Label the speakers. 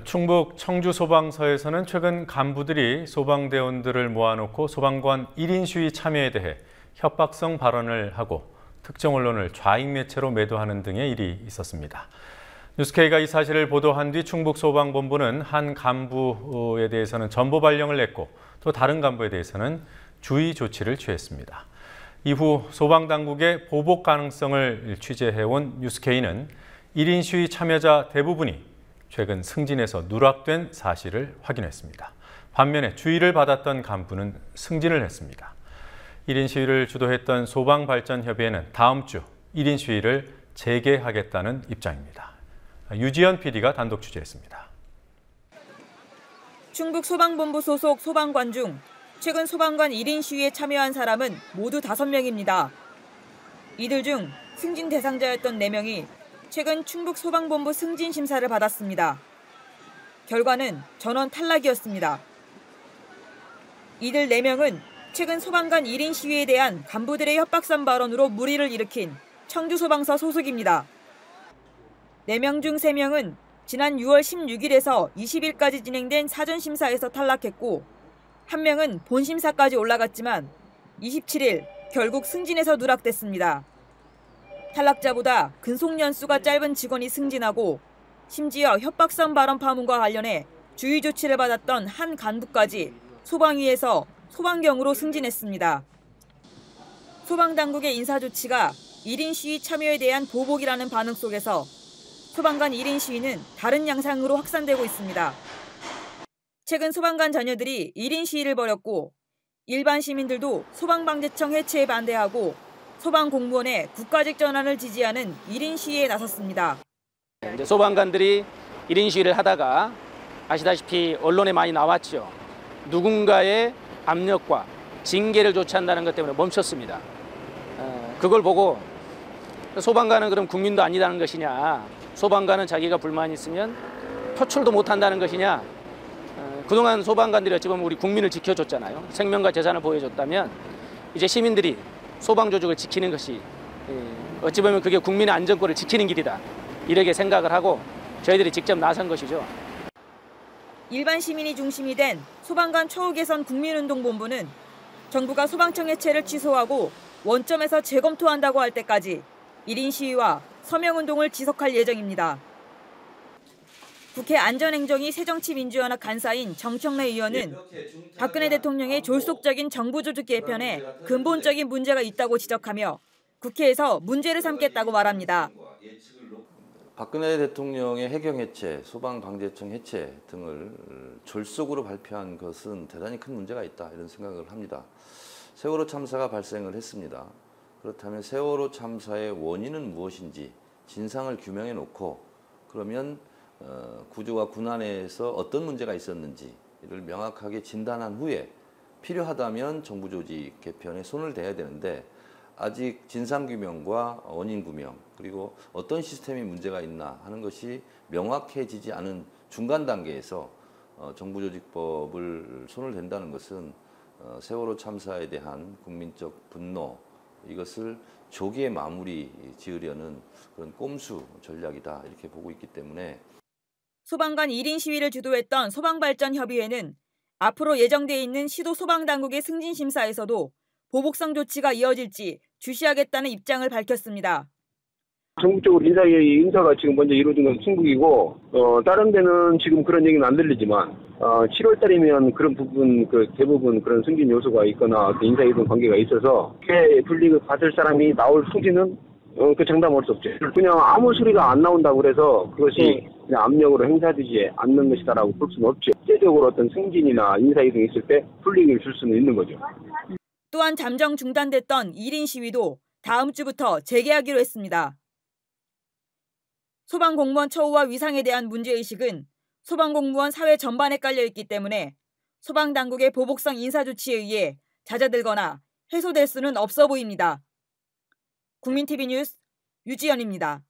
Speaker 1: 충북 청주소방서에서는 최근 간부들이 소방대원들을 모아놓고 소방관 1인 시위 참여에 대해 협박성 발언을 하고 특정 언론을 좌익 매체로 매도하는 등의 일이 있었습니다. 뉴스K가 이 사실을 보도한 뒤 충북소방본부는 한 간부에 대해서는 전보 발령을 냈고 또 다른 간부에 대해서는 주의 조치를 취했습니다. 이후 소방당국의 보복 가능성을 취재해온 뉴스K는 1인 시위 참여자 대부분이 최근 승진해서 누락된 사실을 확인했습니다. 반면에 주의를 받았던 간부는 승진을 했습니다. 1인 시위를 주도했던 소방발전협의회는 다음 주 1인 시위를 재개하겠다는 입장입니다. 유지연 PD가 단독 취재했습니다.
Speaker 2: 충북소방본부 소속 소방관 중 최근 소방관 1인 시위에 참여한 사람은 모두 5명입니다. 이들 중 승진 대상자였던 4명이 최근 충북소방본부 승진 심사를 받았습니다. 결과는 전원 탈락이었습니다. 이들 4명은 최근 소방관 1인 시위에 대한 간부들의 협박성 발언으로 물의를 일으킨 청주소방서 소속입니다. 4명 중 3명은 지난 6월 16일에서 20일까지 진행된 사전심사에서 탈락했고 1명은 본심사까지 올라갔지만 27일 결국 승진해서 누락됐습니다. 탈락자보다 근속연수가 짧은 직원이 승진하고 심지어 협박성 발언 파문과 관련해 주의 조치를 받았던 한 간부까지 소방위에서 소방경으로 승진했습니다. 소방당국의 인사조치가 1인 시위 참여에 대한 보복이라는 반응 속에서 소방관 1인 시위는 다른 양상으로 확산되고 있습니다. 최근 소방관 자녀들이 1인 시위를 벌였고 일반 시민들도 소방방재청 해체에 반대하고 소방공무원의 국가직 전환을 지지하는 1인 시위에 나섰습니다.
Speaker 3: 이제 소방관들이 1인 시위를 하다가 아시다시피 언론에 많이 나왔죠. 누군가의 압력과 징계를 조치한다는 것 때문에 멈췄습니다. 그걸 보고 소방관은 그럼 국민도 아니다는 것이냐, 소방관은 자기가 불만이 있으면 표출도 못한다는 것이냐, 그동안 소방관들이 어찌 보면 우리 국민을 지켜줬잖아요. 생명과 재산을 보호해줬다면 이제 시민들이 소방조직을 지키는 것이 어찌 보면 그게 국민의 안전권을 지키는 길이다. 이렇게 생각을 하고 저희들이 직접 나선 것이죠.
Speaker 2: 일반 시민이 중심이 된 소방관 처우 개선 국민운동본부는 정부가 소방청 해체를 취소하고 원점에서 재검토한다고 할 때까지 1인 시위와 서명운동을 지속할 예정입니다. 국회 안전행정위 새정치민주연합 간사인 정청래 의원은 박근혜 대통령의 졸속적인 정부조직 개편에 근본적인 문제가 있다고 지적하며 국회에서 문제를 삼겠다고 말합니다.
Speaker 4: 박근혜 대통령의 해경 해체, 소방방재청 해체 등을 졸속으로 발표한 것은 대단히 큰 문제가 있다 이런 생각을 합니다. 세월호 참사가 발생을 했습니다. 그렇다면 세월호 참사의 원인은 무엇인지 진상을 규명해 놓고 그러면 구조와 군안에서 어떤 문제가 있었는지를 명확하게 진단한 후에 필요하다면 정부 조직 개편에 손을 대야 되는데 아직 진상규명과 원인규명 그리고 어떤 시스템이 문제가 있나 하는 것이 명확해지지 않은 중간 단계에서 정부조직법을 손을 댄다는 것은 세월호 참사에 대한 국민적 분노 이것을 조기에 마무리 지으려는 그런 꼼수 전략이다 이렇게 보고 있기 때문에
Speaker 2: 소방관 1인 시위를 주도했던 소방발전협의회는 앞으로 예정돼 있는 시도 소방당국의 승진심사에서도 보복성 조치가 이어질지 주시하겠다는 입장을 밝혔습니다.
Speaker 5: 전국적으로 인사가 지금 먼저 이루어진 건 충북이고 다른 데는 지금 그런 얘기는 안 들리지만 7월 달이면 그런 부분 대부분 그런 승진 요소가 있거나 인사이동 관계가 있어서 불리고 받을 사람이 나올 소지는 그 장담할 수 없죠. 그냥 아무 소리가 안 나온다고 그래서 그것이 그냥 압력으로 행사되지 않는 것이다라고 볼 수는 없죠. 실제적으로 어떤 승진이나 인사이동이 있을 때 불이익을 줄 수는 있는 거죠.
Speaker 2: 또한 잠정 중단됐던 1인 시위도 다음 주부터 재개하기로 했습니다. 소방공무원 처우와 위상에 대한 문제의식은 소방공무원 사회 전반에 깔려있기 때문에 소방당국의 보복성 인사조치에 의해 잦아들거나 해소될 수는 없어 보입니다. 국민TV 뉴스 유지연입니다.